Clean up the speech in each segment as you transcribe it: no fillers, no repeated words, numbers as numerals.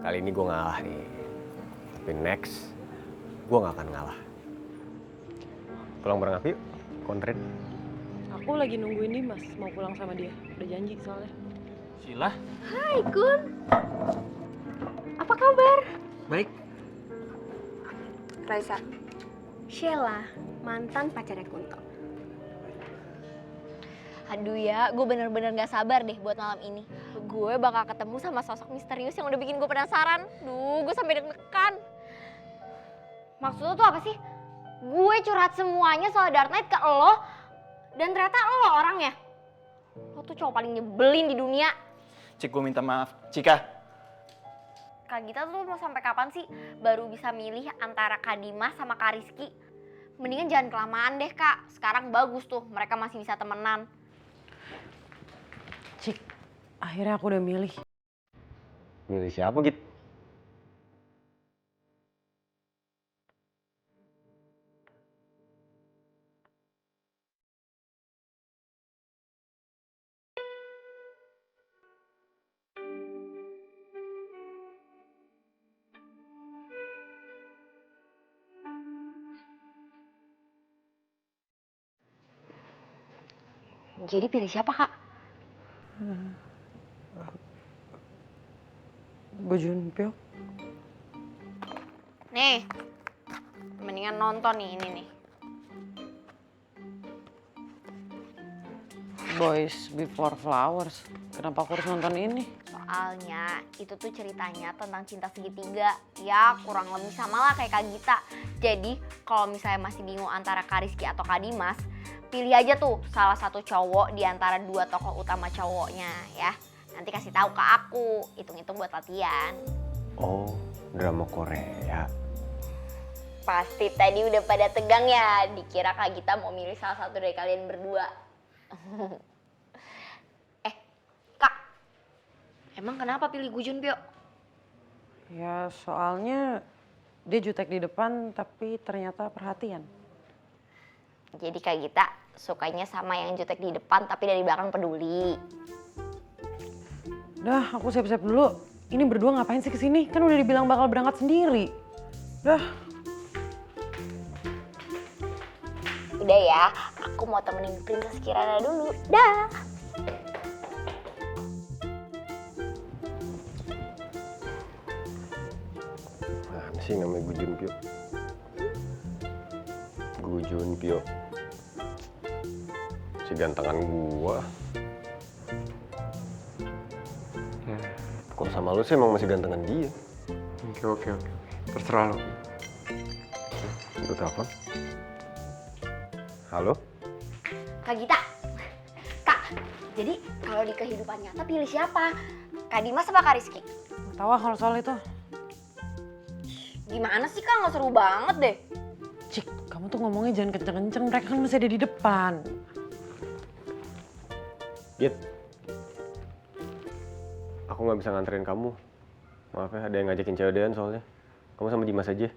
Kali ini gue ngalah nih. Tapi next, gue gak akan ngalah. Pulang bareng aku yuk, kontrin. Aku lagi nungguin Dimas mau pulang sama dia. Udah janji soalnya. Sila? Hai Kun, apa kabar? Baik. Raisa, Sheila, mantan pacarnya Kunto. Aduh ya, gue bener-bener gak sabar deh buat malam ini. Gue bakal ketemu sama sosok misterius yang udah bikin gue penasaran. Duh, gue sampai deg-degan. Maksud lo tuh apa sih? Gue curhat semuanya soal Dark Knight ke lo, dan ternyata lo orangnya. Lo tuh cowok paling nyebelin di dunia. Cik, gue minta maaf. Cika. Kak Gita tuh mau sampai kapan sih baru bisa milih antara Kak Dimas sama Kak Rizky? Mendingan jangan kelamaan deh Kak. Sekarang bagus tuh, mereka masih bisa temenan. Cik, akhirnya aku udah milih. Milih siapa gitu? Jadi pilih siapa Kak? Gue Junpyo. Nih, mendingan nonton nih ini nih. Boys Before Flowers. Kenapa aku harus nonton ini? Soalnya itu tuh ceritanya tentang cinta segitiga. Ya kurang lebih sama lah kayak Kak Gita. Jadi kalau misalnya masih bingung antara Kak Rizky atau Kak Dimas, pilih aja tuh salah satu cowok di antara dua tokoh utama cowoknya ya. Nanti kasih tahu ke aku, hitung-hitung buat latihan. Oh, drama Korea. Pasti tadi udah pada tegang ya, dikira Kak Gita mau milih salah satu dari kalian berdua. Kak, emang kenapa pilih Gu Junpyo? Ya soalnya dia jutek di depan tapi ternyata perhatian. Jadi Kak Gita sukanya sama yang jutek di depan tapi dari belakang peduli. Dah, aku siap-siap dulu. Ini berdua ngapain sih kesini? Kan udah dibilang bakal berangkat sendiri. Dah. Udah ya, aku mau temenin Princess Kirana dulu. Dah. Mana sih namanya Gu Junpyo? Gu Junpyo. Si gantengan gua. Kok sama lu sih emang masih gantengan dia? Oke. Terserah lo. Itu telepon. Halo? Kak Gita. Kak, jadi kalau di kehidupan nyata pilih siapa? Kak Dimas apa Kak Rizky? Gak tau ah kalau soal itu. Gimana sih Kak, nggak seru banget deh. Cik, kamu tuh ngomongnya jangan kenceng-kenceng. Mereka kan masih ada di depan. Git. Aku nggak bisa nganterin kamu. Maaf ya, ada yang ngajakin cewek soalnya. Kamu sama Dimas aja.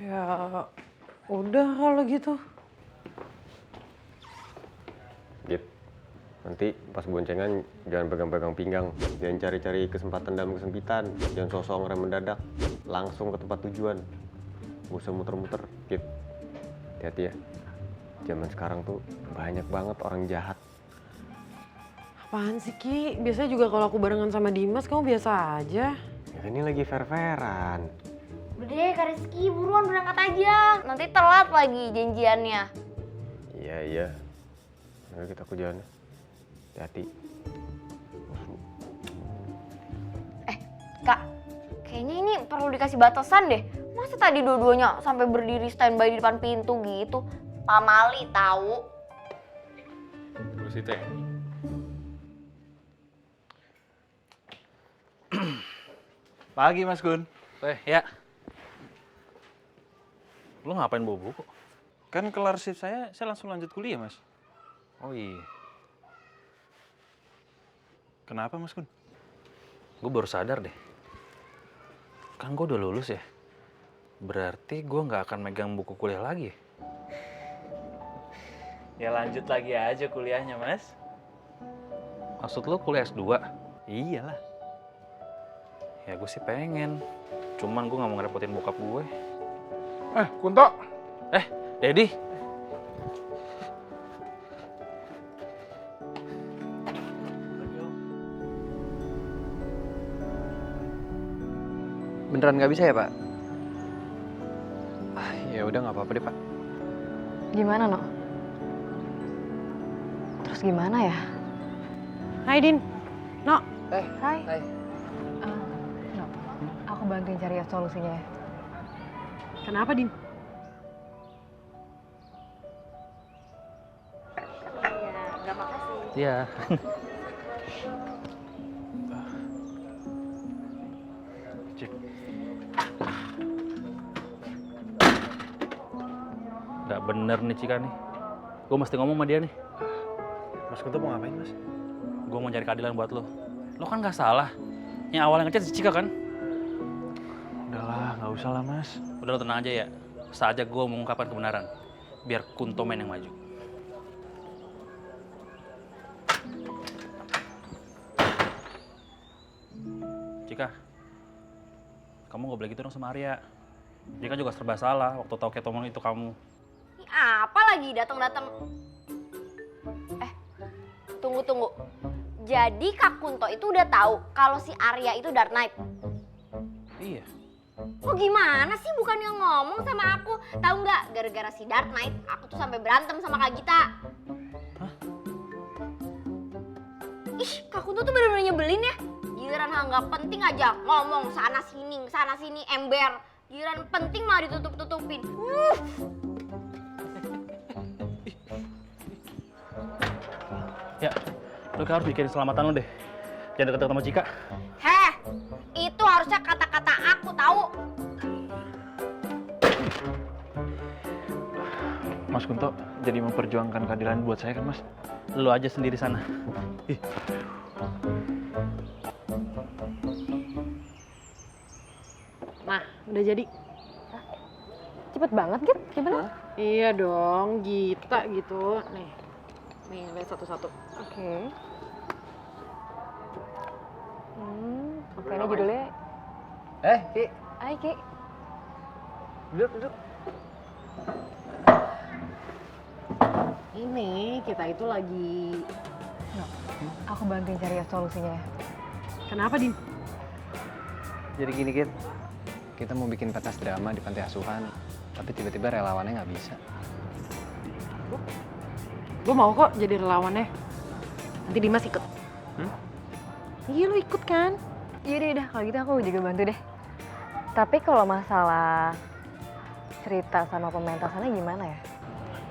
Ya udah kalau gitu. Git. Nanti pas boncengan jangan pegang-pegang pinggang. Jangan cari-cari kesempatan dalam kesempitan. Jangan sosok ngerem mendadak. Langsung ke tempat tujuan. Gak usah muter-muter. Git. Hati-hati ya. Zaman sekarang tuh banyak banget orang jahat. Apaan sih Ki? Biasanya juga kalau aku barengan sama Dimas kamu biasa aja. Ya ini lagi fair-fairan. Udah deh Kak Rizky, buruan berangkat aja. Nanti telat lagi janjiannya. Iya. Ayo kita ke jalan. Hati-hati. Kak, kayaknya ini perlu dikasih batasan deh. Masa tadi dua-duanya sampai berdiri standby di depan pintu gitu? Pamali tahu. Terus itu ya. Pagi Mas Gun. Ya. Lu ngapain bawa buku? Kan kelar shift saya langsung lanjut kuliah Mas. Oh iya. Kenapa Mas Gun? Gue baru sadar deh. Kan gue udah lulus ya. Berarti gue nggak akan megang buku kuliah lagi. Ya lanjut lagi aja kuliahnya Mas. Maksud lo kuliah S2? Iyalah. Ya gue sih pengen. Cuman gue gak mau ngerepotin bokap gue. Kunto. Dedi. Beneran nggak bisa ya, Pak? Ya udah nggak apa-apa deh, Pak. Gimana, No? Terus gimana ya? Hai, Din. No, Hai. Hai. No, aku bantuin cari solusinya ya. kenapa, Din? Ya, nggak makasih. Iya. Gak bener nih Cika nih. Gue mesti ngomong sama dia nih. Mas Kunto mau ngapain, Mas? Gue mau cari keadilan buat lo. Lo kan gak salah. Yang awalnya ngechat si Cika kan? Udahlah, nggak usah lah, Mas. Udah lo tenang aja ya. Saatnya gue mengungkapkan kebenaran. Biar Kunto main yang maju. Cika, kamu gak boleh gitu dong sama Arya. Dia kan juga serba salah waktu tahu ketomon itu kamu. Ini apa lagi datang-datang? Tunggu. Jadi Kak Kunto itu udah tahu kalau si Arya itu Dark Knight. Iya. Oh gimana sih bukannya ngomong sama aku? Tahu nggak gara-gara si Dark Knight aku tuh sampai berantem sama Kak Gita. Hah? Ih, Kak Kunto tuh bener-bener nyebelin ya. Giliran hal nggak penting aja ngomong sana sini ember. Giliran penting malah ditutup-tutupin. Ya, lo kan harus bikin keselamatan lo deh. Jangan deket-deket sama Cika. Heh, itu harusnya kata-kata aku tahu. Mas Kunto jadi memperjuangkan keadilan buat saya kan, Mas? Lo aja sendiri sana. Ih, Nah, udah jadi. Cepet banget, Git. Gimana? Iya dong, Gita gitu. Nih lihat satu-satu. Oke. Oke, ini judulnya. Ki. Hai, Ki. Duduk. Ini kita itu lagi. No, aku bantuin cari solusinya ya. Kenapa, Din? Jadi gini, Kit. Kita mau bikin pentas drama di panti asuhan, tapi tiba-tiba relawannya nggak bisa. Gue mau kok jadi relawannya. Nanti Dimas ikut. Iya, lu ikut kan? Yaudah, udah. Kalau gitu aku juga bantu deh. Tapi kalau masalah cerita sama pementasannya gimana ya?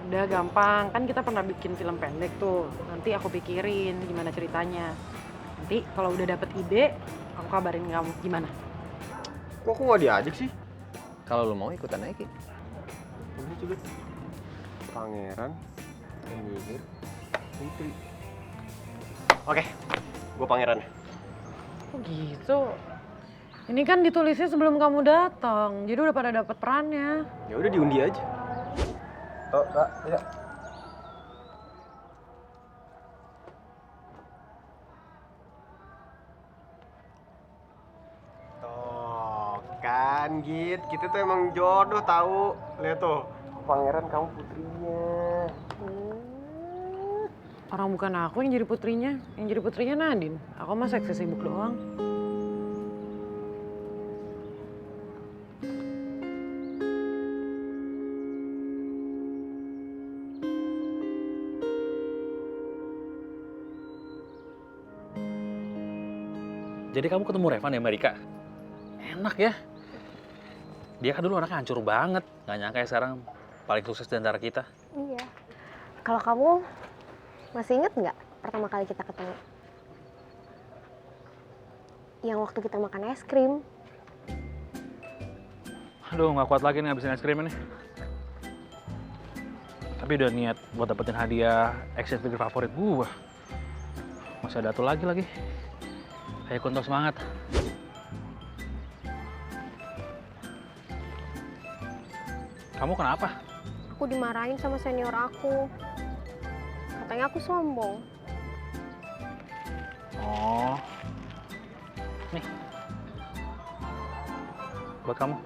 Udah gampang, kan kita pernah bikin film pendek tuh. Nanti aku pikirin gimana ceritanya. Nanti kalau udah dapet ide, aku kabarin kamu gimana. Kok aku nggak diajak sih? Kalau lo mau ikutan aja, Ki. Ini coba. Pangeran, penyihir, putri. Oke, gue pangeran. Oh gitu. Ini kan ditulisnya sebelum kamu datang, jadi udah pada dapet perannya. Ya udah diundi aja. Oh, Kak, ya. Tuh, kan Git, kita tuh emang jodoh tahu. Lihat tuh, pangeran kamu putrinya. Orang bukan aku yang jadi putrinya, Nadine. Aku mah seksi sibuk doang. jadi kamu ketemu Revan di Amerika? Enak ya. Dia kan dulu anaknya hancur banget. Gak nyangka ya sekarang paling sukses di antara kita. Iya. Kalau kamu masih inget nggak pertama kali kita ketemu? Yang waktu kita makan es krim. Aduh, gak kuat lagi nih habisin es krim ini. Tapi udah niat buat dapetin hadiah action figure favorit gua. Masih ada satu lagi. Ayo Kunto, semangat. Kamu kenapa? Aku dimarahin sama senior aku. Katanya aku sombong. Oh. Nih. Buat kamu.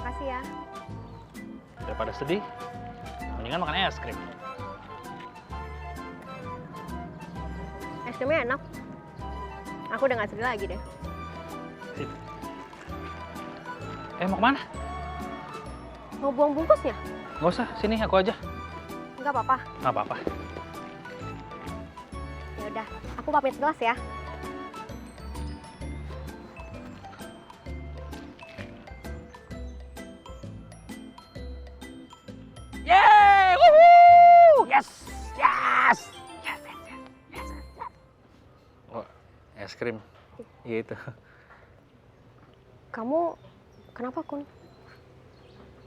Makasih ya. Daripada sedih, mendingan makan es krim. Es krimnya enak. Aku udah gak sedih lagi deh. Mau kemana? Mau buang bungkusnya? Nggak usah, sini aku aja. Nggak apa-apa. Nggak apa-apa. Ya udah, aku pamit kelas ya. Yeay! Woohoo! Yes! Yes! Yes, yes, yes, yes, yes. Oh, es krim. Iya itu. Kamu kenapa, Kun?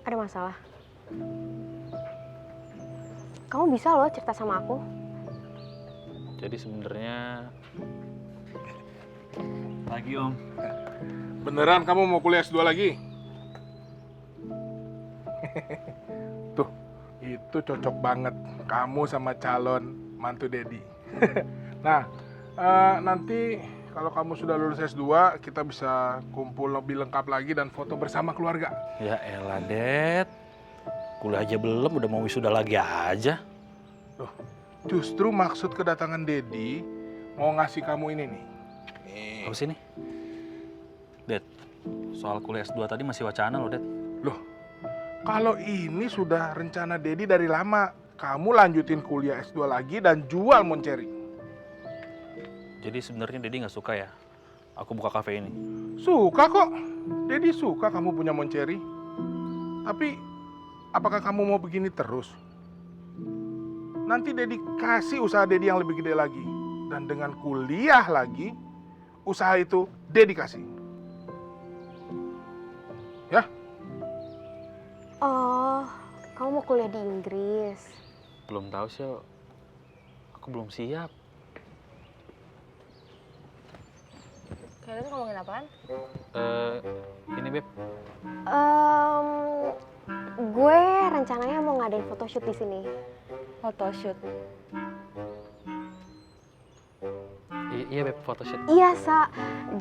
Ada masalah? Kamu bisa loh cerita sama aku. Jadi sebenarnya lagi Om. Beneran kamu mau kuliah S2 lagi? Tuh, itu cocok banget. Kamu sama calon mantu Dedi. Nah, nanti kalau kamu sudah lulus S2, kita bisa kumpul lebih lengkap lagi dan foto bersama keluarga. Ya elah, Det. Kuliah aja belum, udah mau wisuda lagi aja. Loh, justru maksud kedatangan Dedi mau ngasih kamu ini nih. Nih. Apa sih ini? Det, soal kuliah S2 tadi masih wacana loh, Det. Loh, kalau ini sudah rencana Dedi dari lama. Kamu lanjutin kuliah S2 lagi dan jual Monceri. Jadi sebenarnya Dedi nggak suka ya aku buka kafe ini. Suka kok. Dedi suka kamu punya Monceri. Tapi, apakah kamu mau begini terus? Nanti Dedi kasih usaha Dedi yang lebih gede lagi. Dan dengan kuliah lagi, usaha itu Dedi kasih. Ya? Oh, kamu mau kuliah di Inggris. Belum tahu sih, aku belum siap. Kalian ngomongin apaan? Ini Beb, Gue rencananya mau ngadain photoshoot di sini. Photoshoot. iya Beb, photoshoot. Iya, Sa.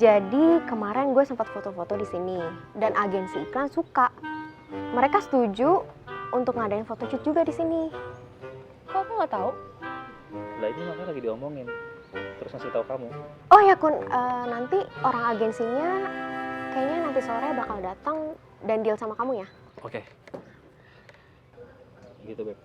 Jadi kemarin gue sempat foto-foto di sini dan agensi iklan suka. Mereka setuju untuk ngadain photoshoot juga di sini. Kok aku nggak tahu? Lah ini makanya lagi diomongin, terus ngasih tahu kamu. Oh ya, Kun, nanti orang agensinya kayaknya nanti sore bakal datang dan deal sama kamu ya. Oke. Gitu Beb.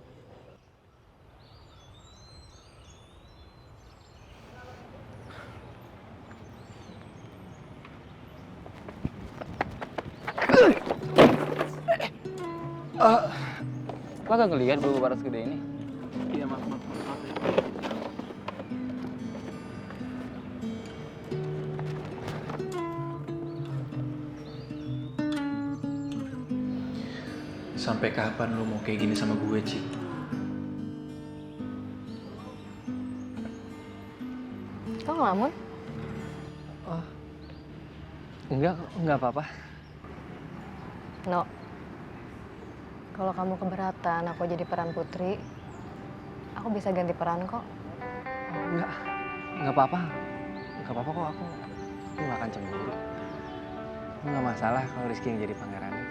Lo gak ngeliat bulu barat segede ini? Iya maaf. Sampai kapan lu mau kayak gini sama gue, Ci? Kok ngelamun? Oh, enggak apa-apa. No. Kalau kamu keberatan aku jadi peran putri, aku bisa ganti peran kok. Oh, enggak apa-apa. Enggak apa-apa kok, aku nggak akan cemburu. Nggak masalah kalau Rizky yang jadi pangerannya.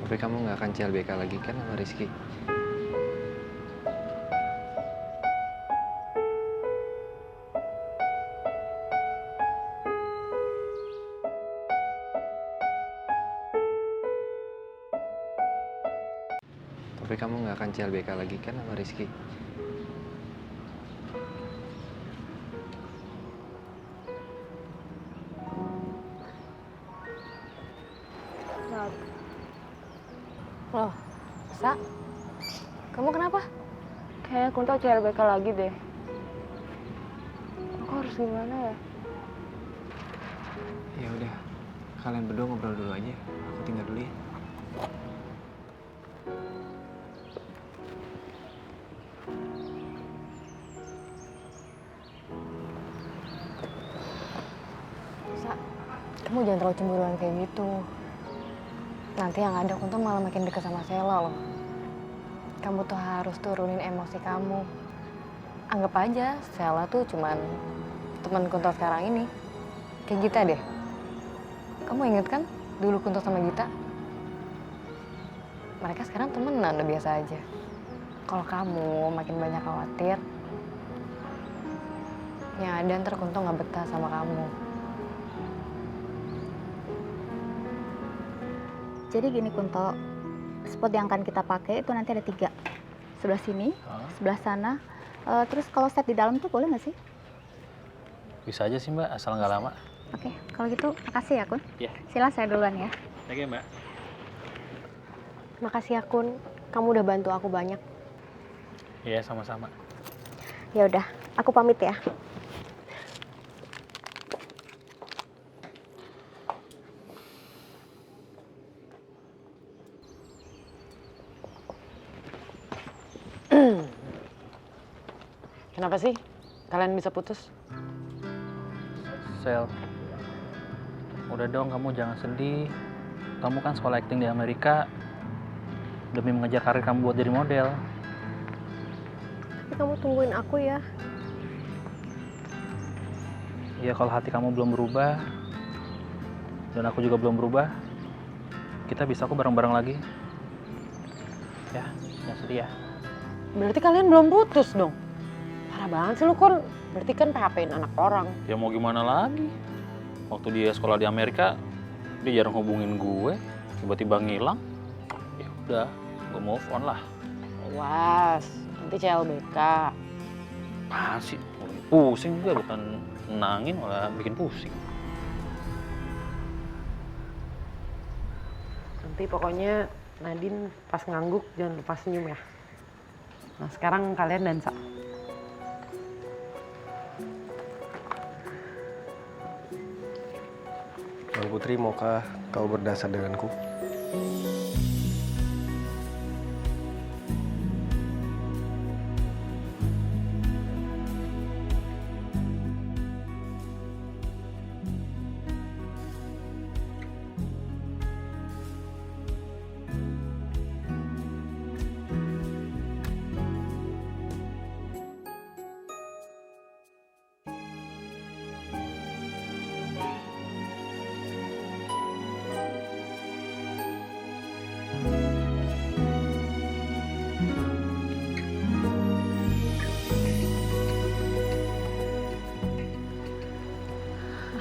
Tapi kamu nggak akan CLBK lagi kan sama Rizky? Tapi kamu nggak akan CLBK lagi kan sama Rizky? Loh, Sa, kamu kenapa? Kayaknya Kunto CLBK lagi deh. Aku harus gimana ya? Ya udah, kalian berdua ngobrol dulu aja. Aku tinggal dulu ya. Sa, kamu jangan terlalu cemburuan kayak gitu. Nanti yang ada Kunto malah makin dekat sama Sela loh. Kamu tuh harus turunin emosi kamu. Anggap aja Sela tuh cuman teman Kunto sekarang ini. Kayak Gita deh. Kamu inget kan dulu Kunto sama Gita? Mereka sekarang temenan, udah biasa aja. Kalau kamu makin banyak khawatir, yang ada ntar Kunto nggak betah sama kamu. Jadi gini Kunto, spot yang akan kita pakai itu nanti ada 3. Sebelah sini, sebelah sana. Terus kalau set di dalam tuh boleh nggak sih? Bisa aja sih Mbak, asal nggak lama. Oke, kalau gitu makasih ya Kun. Iya. Sila saya duluan ya. Oke Mbak. Makasih ya Kun, kamu udah bantu aku banyak. Iya, sama-sama. Ya udah, aku pamit ya. Kenapa sih kalian bisa putus? Sel, udah dong kamu jangan sedih. Kamu kan sekolah acting di Amerika demi mengejar karir kamu buat jadi model. Tapi kamu tungguin aku ya. Ya kalau hati kamu belum berubah dan aku juga belum berubah, kita bisa kok bareng-bareng lagi. Ya, jangan sedih ya. Berarti kalian belum putus dong? Parah banget sih lu, Kun. Berarti kan PHP-in anak orang. Ya mau gimana lagi? Waktu dia sekolah di Amerika, dia jarang hubungin gue, tiba-tiba ngilang. Ya udah, gue move on lah. Was, nanti CLBK. Apaan sih? Pusing gue, bukan nenangin malah bikin pusing. Nanti pokoknya Nadine pas ngangguk jangan lupa senyum ya. Nah sekarang kalian dansa. Bang Putri, maukah kau berdasar denganku?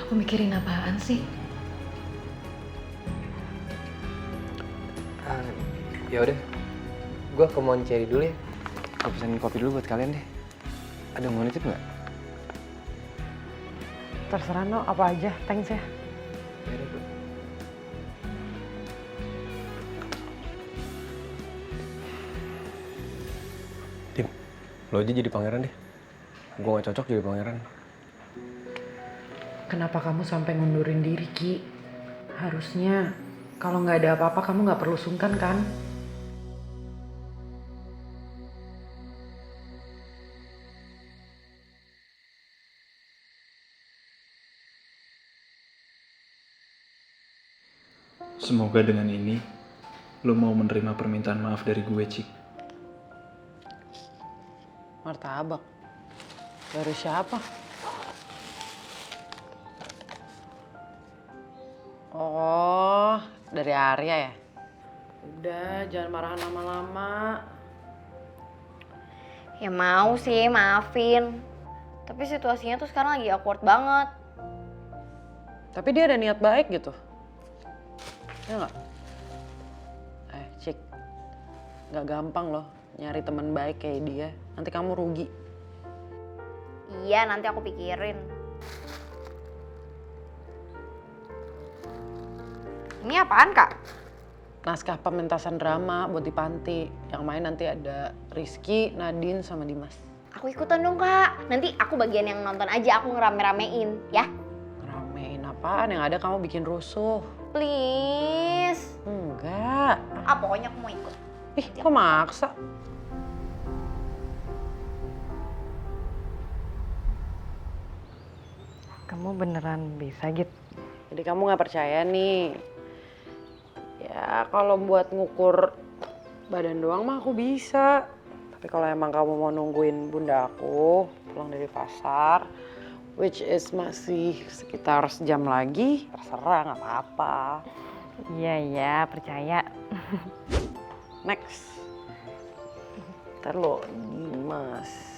Aku mikirin apaan sih? Ya udah, gue ke Moncherry dulu ya. Aku pesenin kopi dulu buat kalian deh. Ada mau nitip nggak? Terserah no, apa aja, thanks ya. Ya udah, bro. Tim, lo aja jadi pangeran deh. Gue gak cocok jadi pangeran. Kenapa kamu sampai ngundurin diri, Ki? Harusnya kalau nggak ada apa-apa kamu nggak perlu sungkan kan? Semoga dengan ini lo mau menerima permintaan maaf dari gue, Cik. Martabak. Dari siapa? Oh, dari Arya ya? Udah, jangan marahan lama-lama. Ya mau sih, maafin. Tapi situasinya tuh sekarang lagi awkward banget. Tapi dia ada niat baik gitu. Ya nggak? Cik, nggak gampang loh nyari teman baik kayak dia. Nanti kamu rugi. Iya, nanti aku pikirin. Ini apaan, Kak? Naskah pementasan drama buat di panti. Yang main nanti ada Rizky, Nadine, sama Dimas. Aku ikutan dong, Kak. Nanti aku bagian yang nonton aja, aku ngerame-ramein, ya? Ngeramein apaan? Yang ada kamu bikin rusuh. Please. Enggak. Ah, pokoknya aku mau ikut. Ih, kok maksa? Kamu beneran bisa gitu? Jadi kamu nggak percaya nih? Ya kalau buat ngukur Badan doang mah aku bisa. Tapi kalau emang kamu mau nungguin bunda aku pulang dari pasar, which is masih sekitar sejam lagi, terserah nggak apa-apa. Iya, percaya. Next. Ntar lo, Dimas.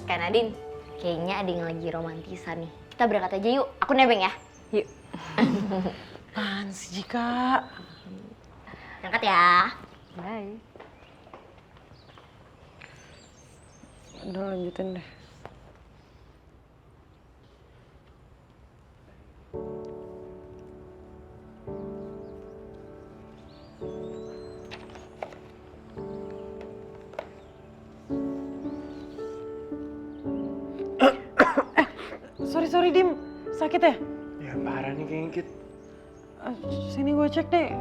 Kak Nadine, kayaknya ada yang lagi romantisan nih. Kita berangkat aja yuk, aku nebeng ya. Yuk. Apaan sih, Jika? Berangkat ya. Bye. Udah lanjutin deh. Sorry Dim, sakit ya? Ya parah nih kengkit. Sini gue cek deh.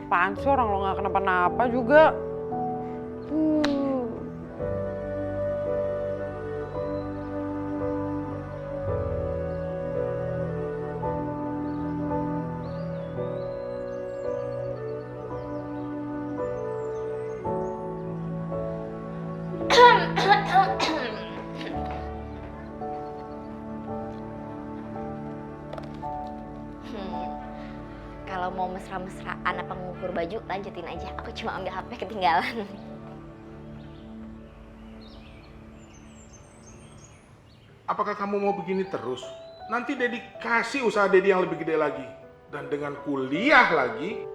Apaan sih orang lo gak kenapa-napa juga? Kalau mau mesra-mesraan apa ngukur baju, lanjutin aja. Aku cuma ambil HP ketinggalan. Apakah kamu mau begini terus? Nanti Dedi kasih usaha Dedi yang lebih gede lagi. Dan dengan kuliah lagi,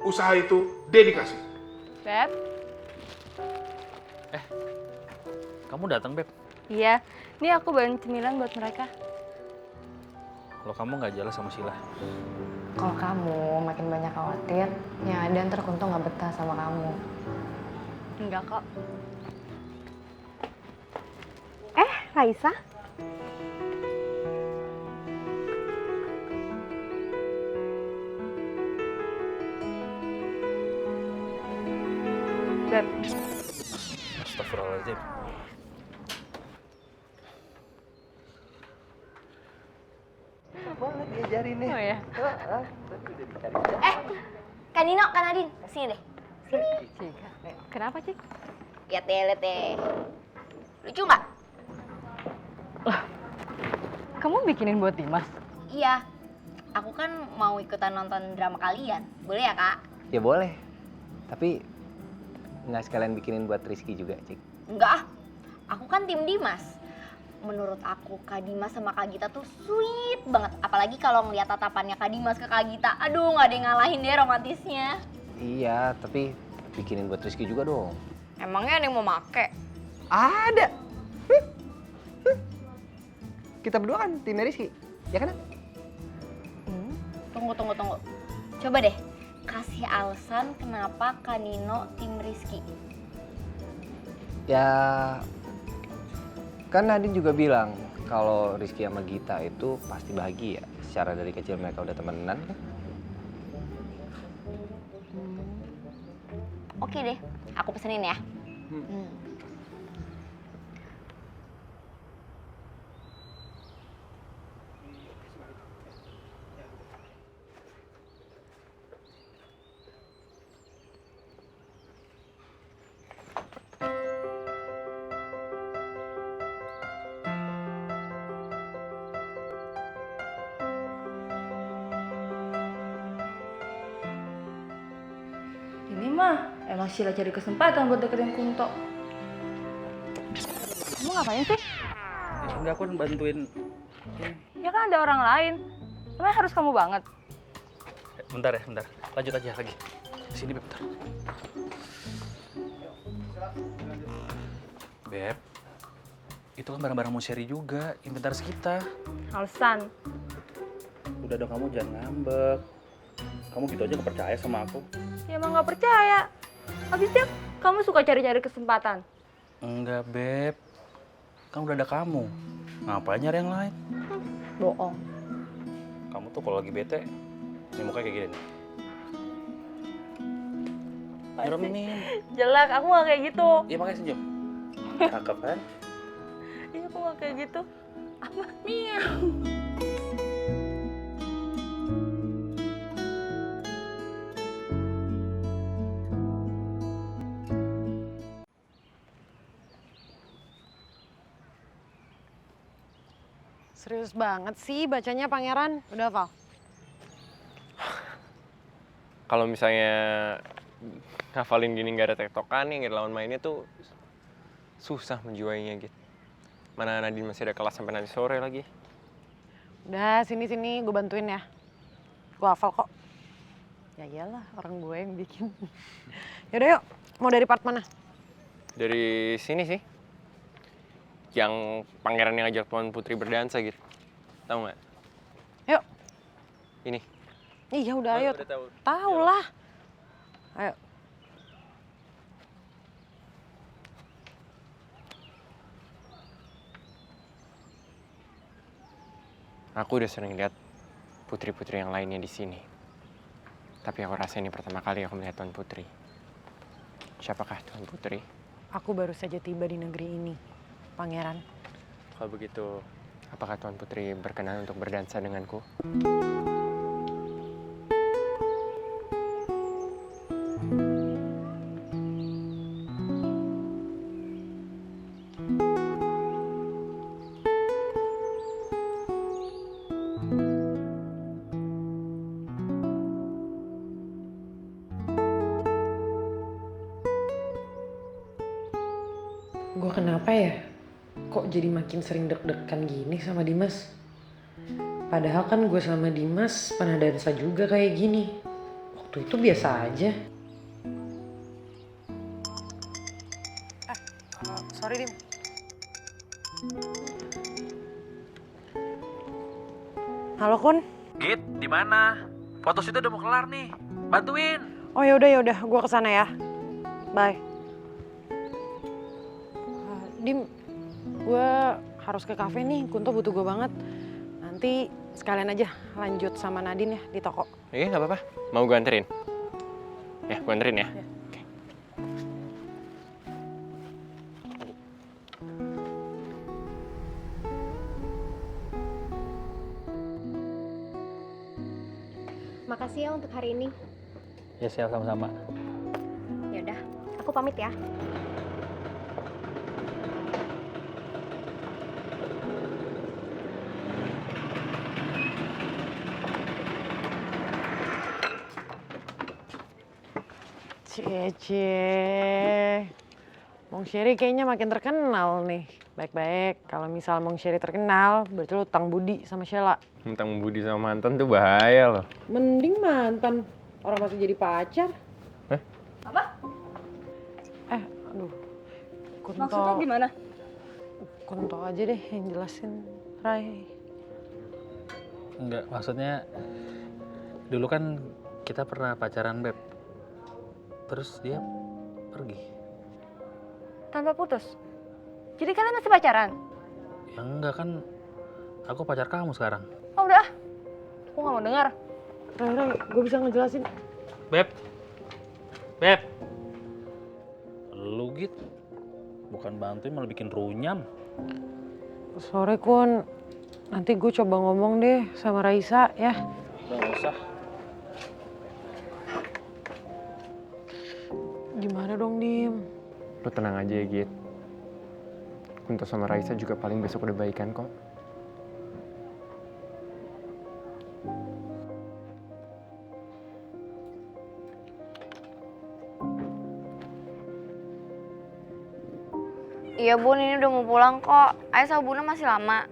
usaha itu Dedi kasih. Beb? Kamu datang, Beb. Iya, ini aku bawain cemilan buat mereka. Kalau kamu nggak jelas sama Sila. Kalau kamu makin banyak khawatir, ya ada ntar Kunto nggak betah sama kamu. Enggak kok. Raisa? Beb, Astagfirullahaladzim. Boleh diajarin nih. oh ya. Kak Nino, Kak Nadine, sini deh. Kenapa, Cik? Lihat deh. Lucu nggak? Kamu bikinin buat Dimas? Iya. Aku kan mau ikutan nonton drama kalian. Boleh ya, Kak? Ya boleh. Tapi nggak sekalian bikinin buat Rizky juga, Cik. Enggak ah. Aku kan tim Dimas. Menurut aku Kak Dimas sama Kak Gita tuh sweet banget. Apalagi kalau ngeliat tatapannya Kak Dimas ke Kak Gita. Aduh, nggak ada yang ngalahin deh romantisnya. Iya, tapi bikinin buat Rizky juga dong. Emangnya ada yang mau make? Ada. Kita berdua kan timnya Rizky, ya kan? Tunggu. Coba deh, kasih alasan kenapa Kak Nino tim Rizky. Ya, kan Nadine juga bilang kalau Rizky sama Gita itu pasti bahagia. Secara dari kecil mereka udah temenan kan? Oke deh, aku pesenin ya. Ini mah emang Sheila cari kesempatan buat deketin Kunto. Kamu ngapain sih? Ya enggak, aku bantuin. Ya kan ada orang lain. Emang harus kamu banget? Bentar. Lanjut aja lagi. Sini, Beb, bentar. Beb, itu kan barang-barang mau Sherry juga, inventaris kita. Alasan. Udah dong, kamu jangan ngambek. Kamu gitu aja gak percaya sama aku? Ya emang nggak percaya. Habisnya kamu suka cari-cari kesempatan. Enggak, Beb. Kan udah ada kamu. Ngapain nyari yang lain? Bohong. Kamu tuh kalau lagi bete, ini mukanya kayak gini nih. Nyeremin. Jelek, aku gak kayak gitu. Iya makanya senyum. Cakep kan? Iya, aku gak kayak gitu. Serius banget sih bacanya Pangeran. Udah hafal? Kalau misalnya ngafalin gini nggak ada tektokan nih, nggak ada lawan mainnya tuh susah menjiwainya gitu. Mana Nadine masih ada kelas sampai nanti sore lagi. Udah, sini-sini gue bantuin ya. Gue hafal kok. Ya iyalah, orang gue yang bikin. Yaudah yuk, mau dari part mana? Dari sini sih. Yang pangeran yang ngajak Tuan Putri berdansa gitu. Tahu nggak? Yuk. Ini. Iya udah, ayo. Udah tahu. Tahu lah. Ayo. Aku udah sering lihat putri-putri yang lainnya di sini. Tapi aku rasa ini pertama kali aku melihat Tuan Putri. Siapakah Tuan Putri? Aku baru saja tiba di negeri ini, Pangeran. Kalau begitu, apakah Tuan Putri berkenan untuk berdansa denganku? Gue kenapa ya? Kok jadi makin sering deg-degan gini sama Dimas? Padahal kan gue sama Dimas pernah dansa juga kayak gini. Waktu itu biasa aja. Sorry Dim. Halo Kun. Git, di mana? Foto shootnya udah mau kelar nih. Bantuin. Oh yaudah, gue kesana ya. Bye. Dim, gue harus ke kafe nih, Kunto butuh gue banget. Nanti sekalian aja lanjut sama Nadine ya di toko. Iya, nggak apa-apa. Mau gue anterin? Ya, gue anterin ya. Ya. Oke. Makasih ya untuk hari ini. Ya, Sel, sama-sama. Yaudah, aku pamit ya. Cie. Mong Sherry kayaknya makin terkenal nih. Baik-baik, kalau misal Mong Sherry terkenal, berarti lu utang budi sama Sheila. Tentang budi sama mantan tuh bahaya loh. Mending mantan, orang masih jadi pacar. Apa? Aduh. Kunto, Maksudnya gimana? Kunto aja deh yang jelasin, Rai. Enggak, maksudnya dulu kan kita pernah pacaran, Beb. Terus dia pergi. Tanpa putus? Jadi kalian masih pacaran? Ya enggak kan, aku pacar kamu sekarang. Oh udah, aku gak mau dengar. Rai, gue bisa ngejelasin. Beb. Beb. Lu Git, bukan bantuin malah bikin runyam. Sore Kun, nanti gue coba ngomong deh sama Raisa ya. Gak usah. Gimana dong Dim? Lu tenang aja ya, Git. Kunto sama Raisa juga paling besok udah baikan kok. Iya Bun, ini udah mau pulang kok. Ayah sama Bunda masih lama.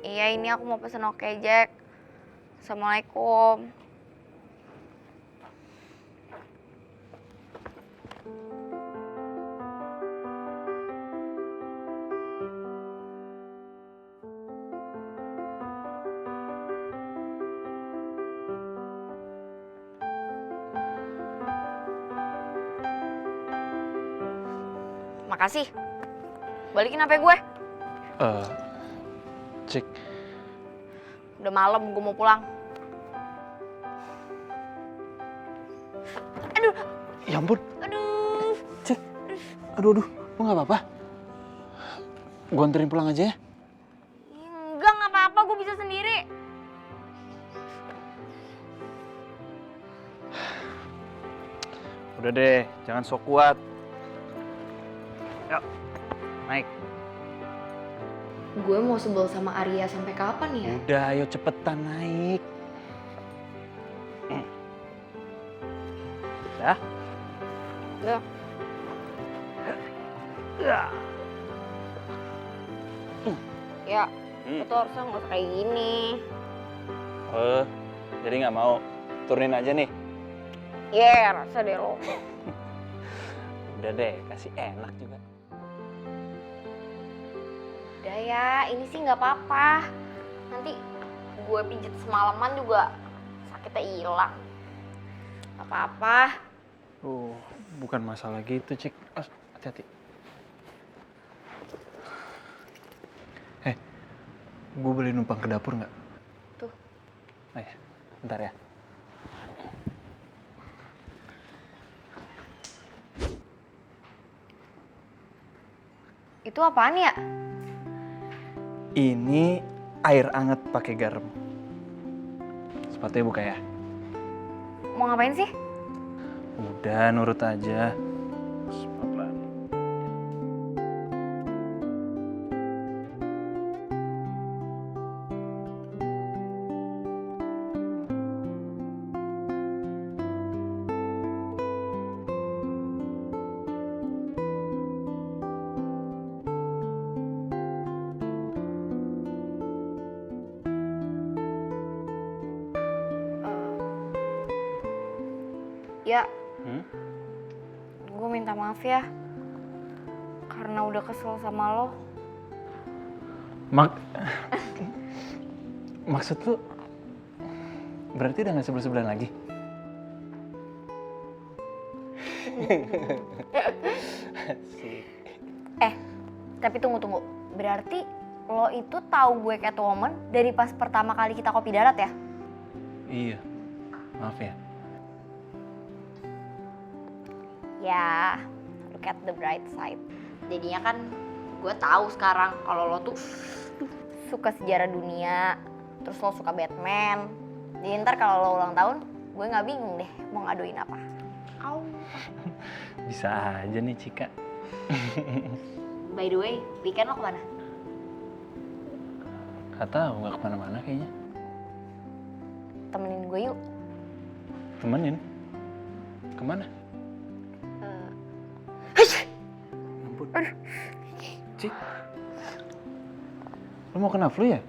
Iya, ini aku mau pesen oke Jack. Assalamualaikum. Makasih. Balikin HP gue. Cik. Udah malam, gue mau pulang. Aduh, Ya ampun. Aduh. Cik. Aduh, lu nggak apa-apa? Gue anterin pulang aja ya. Enggak, nggak apa-apa, gue bisa sendiri. Udah deh, jangan sok kuat. Yuk, naik. Gue mau sebel sama Arya sampai kapan ya? Udah, ayo cepetan naik. Dah. Udah. Ya, itu harusnya nggak usah kayak gini. Oh, jadi nggak mau turunin aja nih. Rasa deh lo. Udah deh, kasih enak juga. Udah ya, ini sih nggak apa-apa. Nanti gue pijet semalaman juga sakitnya hilang. Nggak apa-apa. Bukan masalah gitu, Cik. Hati-hati. Gue boleh numpang ke dapur nggak? Tuh. Oh ya, bentar ya. Itu apaan ya? Ini air anget pakai garam. Sepatunya buka ya. Mau ngapain sih? Udah, nurut aja. Pelan. Ya, gue minta maaf ya. Karena udah kesel sama lo. Maksud lu berarti udah gak sebelah-sebelahan lagi? Asik. Tapi tunggu. Berarti lo itu tahu gue Catwoman dari pas pertama kali kita kopi darat ya? Iya, maaf ya. Ya, look at the bright side. Jadinya kan gue tahu sekarang kalau lo tuh suka sejarah dunia, terus lo suka Batman. Jadi ntar kalau lo ulang tahun, gue nggak bingung deh mau ngaduin apa. Au. Bisa aja nih, Cika. By the way, weekend lo kemana? Gak tahu, gak kemana-mana kayaknya. Temenin gue yuk. Temenin? Kemana? Ampun. Cik. Lo mau kena flu ya?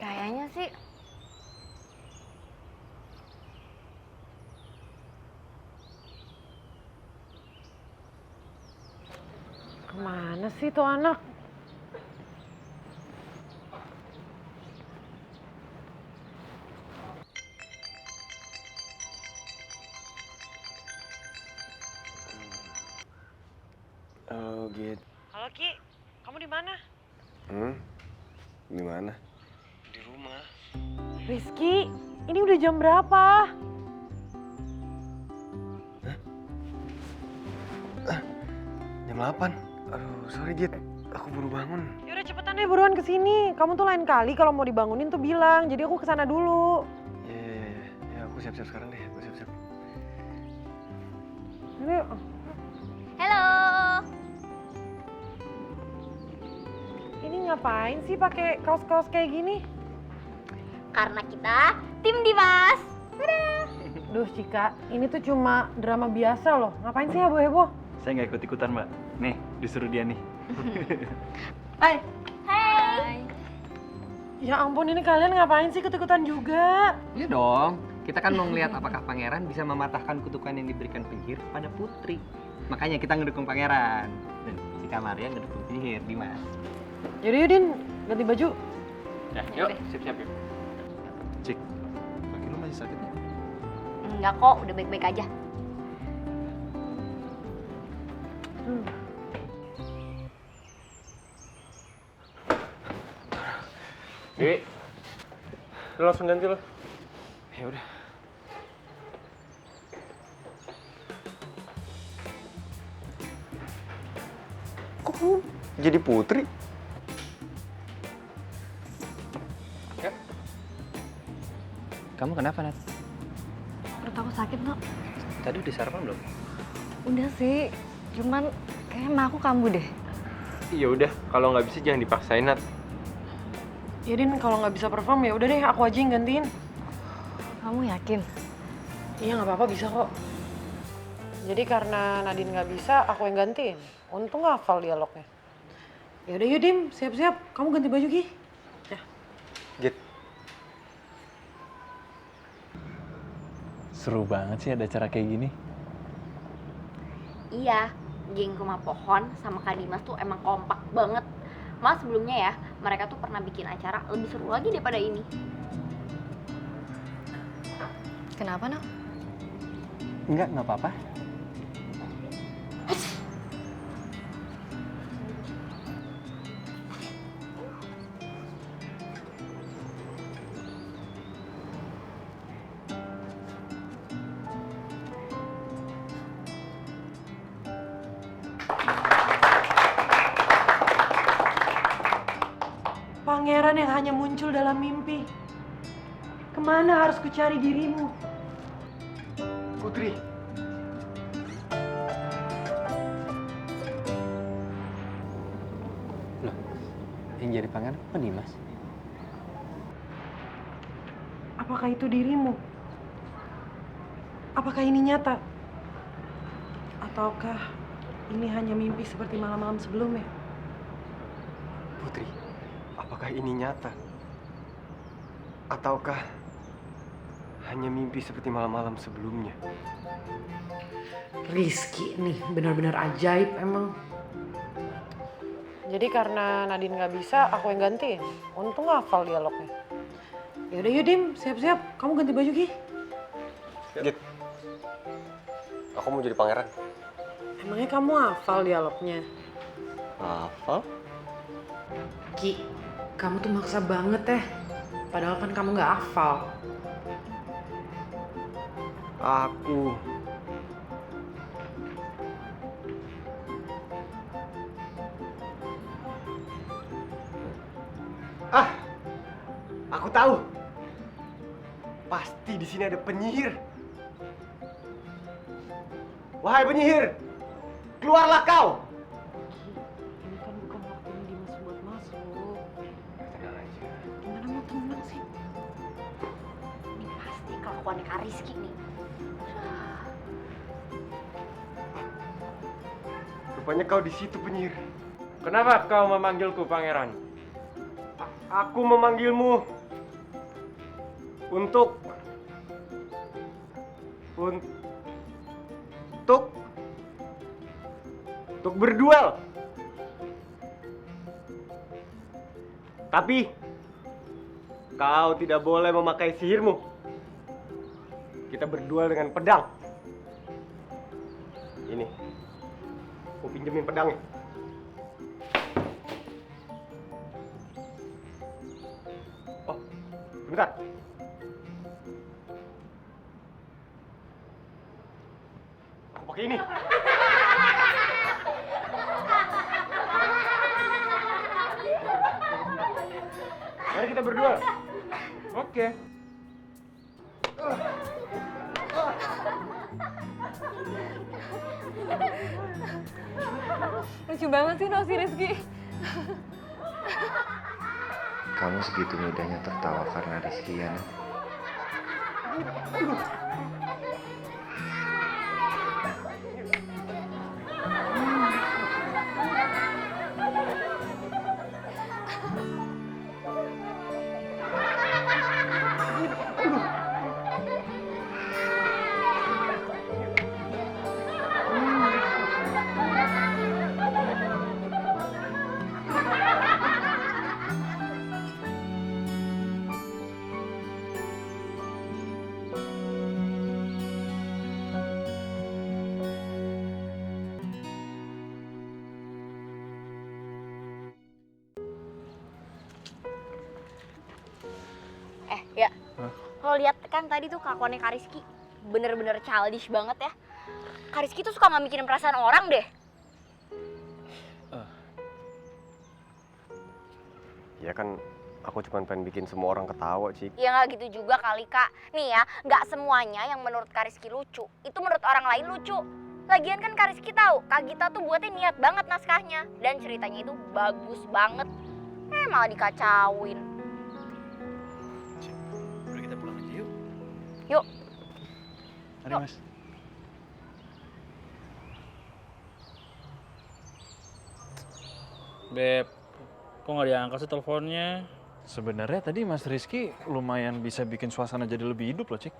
Kayaknya sih. Kemana sih tuh anak? Oh gitu. Halo Ki, kamu di mana? Di mana? Di rumah. Rizky, ini udah jam berapa? Jam 8. Aduh, sorry Git. Aku baru bangun. Yaudah cepetan deh buruan kesini. Kamu tuh lain kali kalau mau dibangunin tuh bilang. Jadi aku kesana dulu. Ya, aku siap-siap sekarang deh. Aku siap-siap. Ini Halo. ini ngapain sih pakai kaos-kaos kayak gini? Karena kita tim Dimas. Dadah. Duh Cika, ini tuh cuma drama biasa loh. Ngapain sih heboh-heboh? Saya nggak ikut-ikutan, Mbak. Nih, disuruh dia nih. Hai. Hai. Ya ampun, ini kalian ngapain sih ikut-ikutan juga? Iya dong, kita kan mau ngeliat apakah pangeran bisa mematahkan kutukan yang diberikan penyihir pada putri. Makanya kita ngedukung pangeran. Dan si Kamaria ngedukung penyihir, Dimas. Yaudah Yudin, ganti baju. Ya, yuk, siap-siap yuk. Cik, kaki lu masih sakit ya? Enggak kok, udah baik-baik aja. Dewi, lu langsung ganti lo. Ya udah. kamu jadi putri? Kamu kenapa, Nat? Perut aku sakit, Nok. Tadi udah sarapan belum? Udah sih, cuman kayaknya emak aku kambuh deh. Ya udah, kalau nggak bisa jangan dipaksain, Nat. Ya Din, kalau nggak bisa perform ya udah deh aku aja yang gantiin. Kamu yakin? Iya nggak apa-apa, bisa kok. Jadi karena Nadine nggak bisa, aku yang gantiin. Untung hafal dialognya. Ya udah yuk Dim, siap-siap. Kamu ganti baju Gi. Ya. Git. Seru banget sih ada acara kayak gini. Iya, geng Rumah Pohon sama Kak Dimas tuh emang kompak banget. Malah sebelumnya ya, mereka tuh pernah bikin acara lebih seru lagi daripada ini. Kenapa, Nok? Enggak apa-apa. Pangeran yang hanya muncul dalam mimpi. Kemana harus kucari dirimu? Putri. Loh, yang jadi pangeran apa nih, Mas? Apakah itu dirimu? Apakah ini nyata? Ataukah ini hanya mimpi seperti malam-malam sebelumnya? Putri, apakah ini nyata? Ataukah hanya mimpi seperti malam-malam sebelumnya? Rizky nih, benar-benar ajaib emang. Jadi karena Nadine nggak bisa, aku yang gantiin. Untung hafal dialognya. Ya udah yuk Dim, siap-siap. Kamu ganti baju Gi. Git, aku mau jadi pangeran. Emangnya kamu hafal dialognya? Hafal? Ki, kamu tuh maksa banget ya. Padahal kan kamu nggak hafal. Aku aku tahu. Pasti di sini ada penyihir. Wahai penyihir, keluarlah kau. Ini kan bukan waktunya Dimas buat masuk. Tenang aja. Gimana mau tenang sih? Ini pasti kelakuannya Kak Rizky nih. Rupanya kau di situ, penyihir. Kenapa kau memanggilku pangeran? Aku memanggilmu untuk berduel. Tapi kau tidak boleh memakai sihirmu. Kita berduel dengan pedang. Ini, aku pinjemin pedangnya. Oh, bentar. Aku pakai ini. Mari kita berdua. Oke. Lucu banget sih, Nok, si Rizky. Kamu segitu mudahnya tertawa karena Rizky ya, Nat? Ya, lo lihat kan tadi tuh kelakuannya Kak Rizky. Bener-bener childish banget ya. Kak Rizky tuh suka nggak mikirin perasaan orang deh. Ya kan aku cuma pengen bikin semua orang ketawa, Cik. Ya nggak gitu juga kali Kak. Nih ya, nggak semuanya yang menurut Kak Rizky lucu, itu menurut orang lain lucu. Lagian kan Kak Rizky tahu, Kak Gita tuh buatnya niat banget naskahnya. Dan ceritanya itu bagus banget. Malah dikacauin. Udah kita pulang aja yuk. Yuk. Mari Mas. Beb, kok nggak diangkat sih teleponnya? Sebenarnya tadi Mas Rizky lumayan bisa bikin suasana jadi lebih hidup loh, Cik.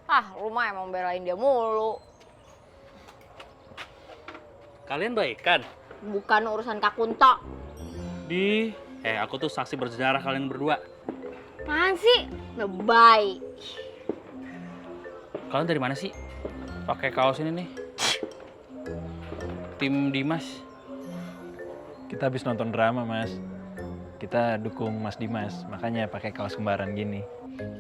Ah, lu mah emang belain dia mulu. Kalian baikan? Bukan urusan Kak Kunto. Aku tuh saksi bersejarah kalian berdua. Apaan sih? Lebay. Kalian dari mana sih? Pakai kaos ini nih. Tim Dimas. Kita habis nonton drama, Mas. Kita dukung Mas Dimas, makanya pakai kaos kembaran gini.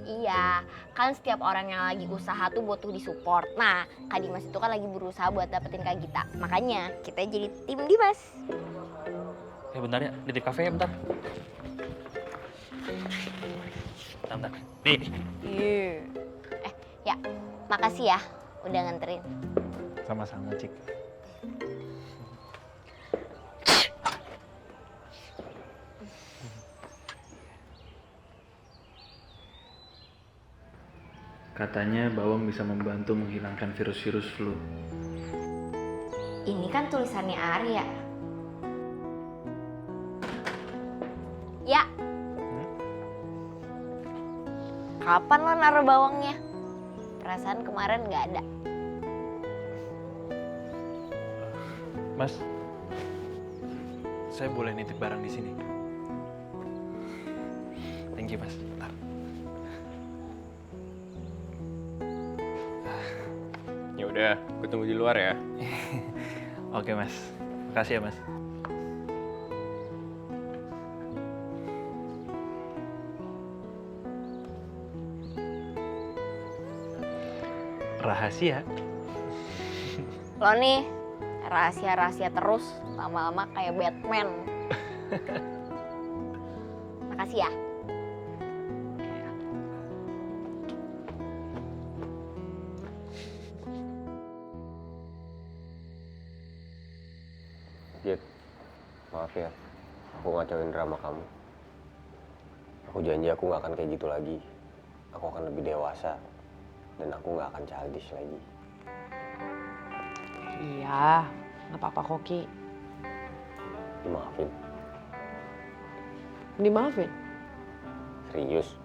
Iya, kan setiap orang yang lagi usaha tuh butuh disupport. Nah, Kak Dimas itu kan lagi berusaha buat dapetin Kak Gita. Makanya kita jadi tim Dimas. Bentar ya, nitip kafe ya bentar. Bentar. Nih. Ya, makasih ya udah nganterin. Sama-sama, Cik. Katanya bawang bisa membantu menghilangkan virus-virus flu. Ini kan tulisannya Arya. Ya. Kapan lo naruh bawangnya? Perasaan kemarin nggak ada. Mas, saya boleh nitip barang di sini. Thank you, Mas. Bentar. Ya udah, gue tunggu di luar ya. Oke, Mas. Makasih ya, Mas. Rahasia. Lo nih rahasia-rahasia terus, lama-lama kayak Batman. Makasih ya. Git, maaf ya, aku ngacauin drama kamu. Aku janji aku nggak akan kayak gitu lagi. Aku akan lebih dewasa, dan aku nggak akan childish lagi. Iya, nggak apa-apa kok, Ki. Dimaafin. Dimaafin? Serius?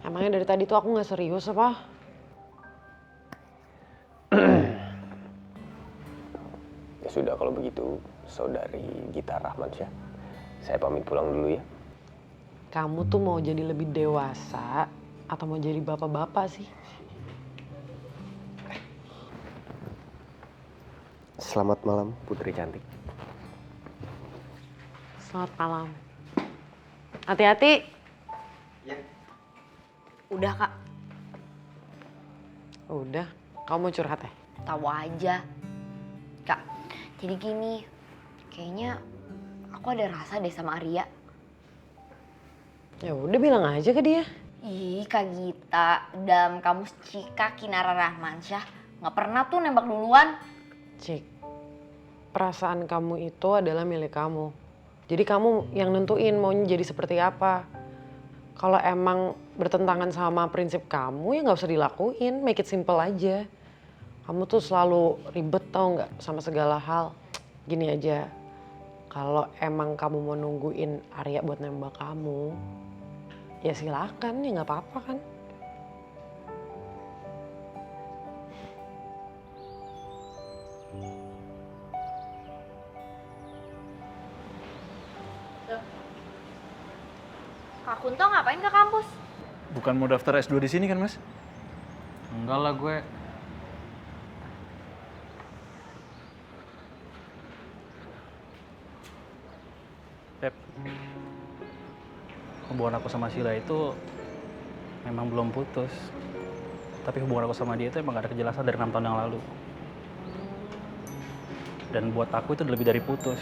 Emangnya dari tadi tuh aku nggak serius apa? Ya sudah kalau begitu, Saudari Gita Rahmansyah. Saya pamit pulang dulu ya. Kamu tuh mau jadi lebih dewasa atau mau jadi bapak-bapak sih? Selamat malam, Putri cantik. Selamat malam. Hati-hati. Udah Kak, Udah, kamu mau curhat ya? tahu aja. Kak, jadi gini, kayaknya aku ada rasa deh sama Arya. Ya udah bilang aja ke dia. Ih, Kak Gita, dalam kamus Cika Kinara Rahmansyah nggak pernah tuh nembak duluan. Cik, perasaan kamu itu adalah milik kamu. Jadi kamu yang nentuin maunya jadi seperti apa. Kalau emang bertentangan sama prinsip kamu ya nggak usah dilakuin, make it simple aja. Kamu tuh selalu ribet tau nggak sama segala hal. Gini aja, kalau emang kamu mau nungguin Arya buat nembak kamu, ya silakan, ya nggak apa-apa kan. Kak Kunto ngapain ke kampus? Bukan mau daftar S2 di sini kan, Mas? Enggak lah gue. Pep, hubungan aku sama Sheila itu memang belum putus. Tapi hubungan aku sama dia itu emang gak ada kejelasan dari 6 tahun yang lalu. Dan buat aku itu lebih dari putus.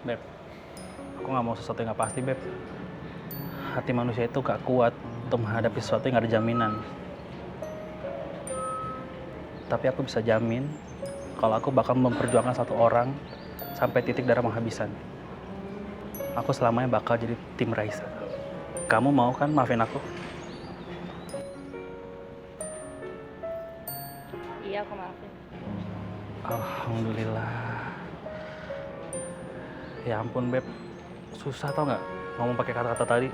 Beb, Aku nggak mau sesuatu yang nggak pasti, Beb. Hati manusia itu gak kuat untuk menghadapi sesuatu yang gak ada jaminan. Tapi aku bisa jamin kalau aku bakal memperjuangkan satu orang sampai titik darah penghabisan. Aku selamanya bakal jadi tim Raisa. Kamu mau kan maafin aku? Iya, aku maafin. Alhamdulillah. Ya ampun, Beb. Susah tau nggak ngomong pakai kata-kata tadi?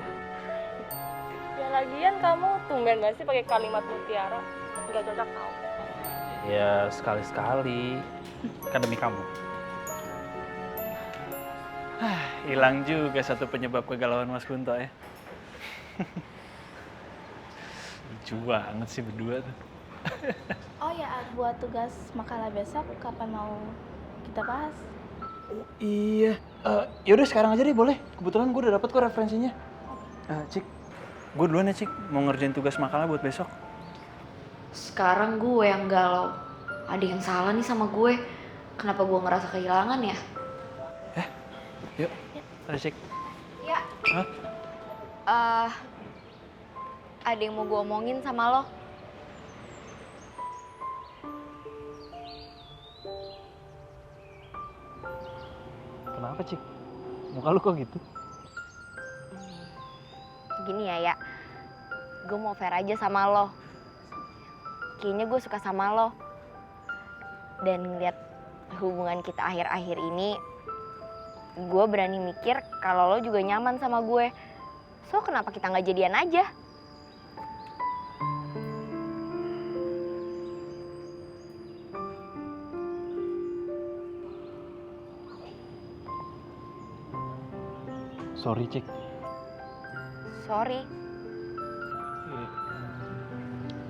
Ya lagian kamu tumben gak sih pakai kalimat mutiara? Gak cocok tau. Ya sekali-sekali. Kan demi kamu. Hilang juga satu penyebab kegalauan Mas Kunto ya. Lucu banget sih berdua tuh. Oh ya, buat tugas makalah besok kapan mau kita bahas? Oh iya, yaudah sekarang aja deh boleh. Kebetulan gue udah dapet kok referensinya. Cik, gue duluan ya Cik, mau ngerjain tugas makalah buat besok. Sekarang gue yang galau. Ada yang salah nih sama gue. Kenapa gue ngerasa kehilangan ya? Yuk, ada Cik. Ya. Hah? Ada yang mau gue omongin sama lo. Kenapa Cik? Muka lu kok gitu? Gini ya, gue mau fair aja sama lo. Kayaknya gue suka sama lo. Dan ngeliat hubungan kita akhir-akhir ini, gue berani mikir kalau lo juga nyaman sama gue. So kenapa kita nggak jadian aja? Sorry Cik. Sorry.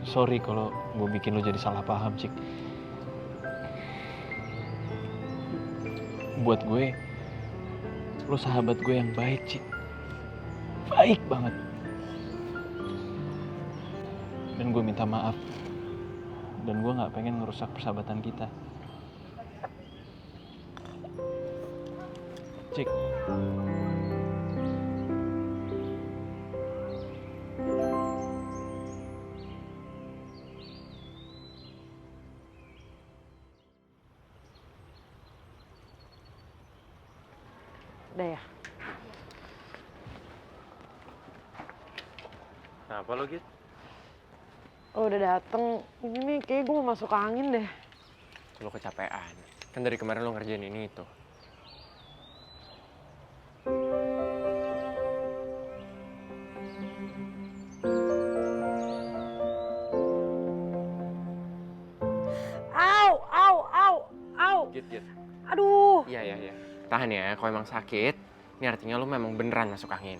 Sorry kalau gue bikin lo jadi salah paham Cik. Buat gue, lo sahabat gue yang baik Cik. Baik banget. Dan gue minta maaf. Dan gue gak pengen ngerusak persahabatan kita. Cik. Udah ya? Kenapa lo gitu? Oh, udah dateng. Ini kayaknya gue mau masuk angin deh. Lo kecapean. Kan dari kemarin lo ngerjain ini itu. Au, au, au, au. Git. Aduh. Iya. Tahan ya, kalau emang sakit, ini artinya lo memang beneran masuk angin.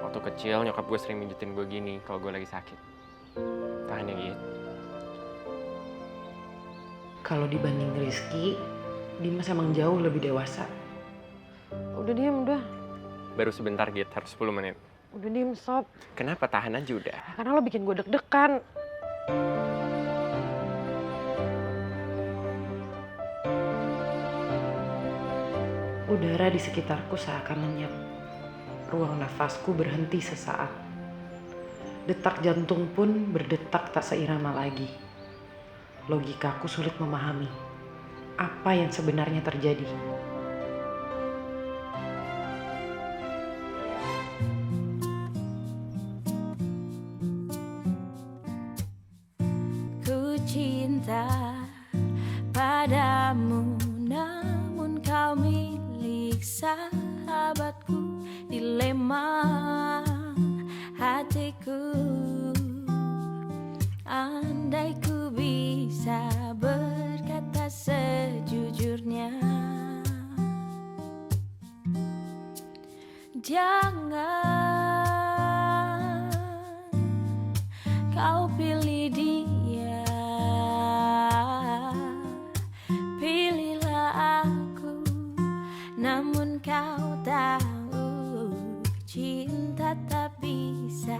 Waktu kecil nyokap gue sering mijitin gue gini kalau gue lagi sakit. Tahan ya, Git. Kalau dibanding Rizky, Dimas emang jauh lebih dewasa. Udah diem, udah. Baru sebentar, Git. Harus 10 menit. Udah diem, Sob. Kenapa? Tahan aja udah. Karena lo bikin gue deg-degan. Udara di sekitarku seakan lenyap. Ruang nafasku berhenti sesaat. Detak jantung pun berdetak tak seirama lagi. Logikaku sulit memahami apa yang sebenarnya terjadi. Ku cinta padamu, namun kau milik sahabatku. Dilema hatiku, andai ku bisa berkata sejujurnya. Jangan kau pilih dia, pilihlah aku. Namun kau tahu cinta tak bisa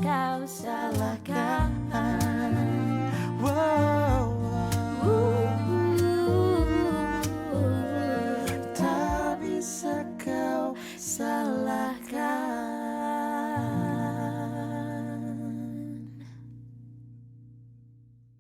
kau salahkan.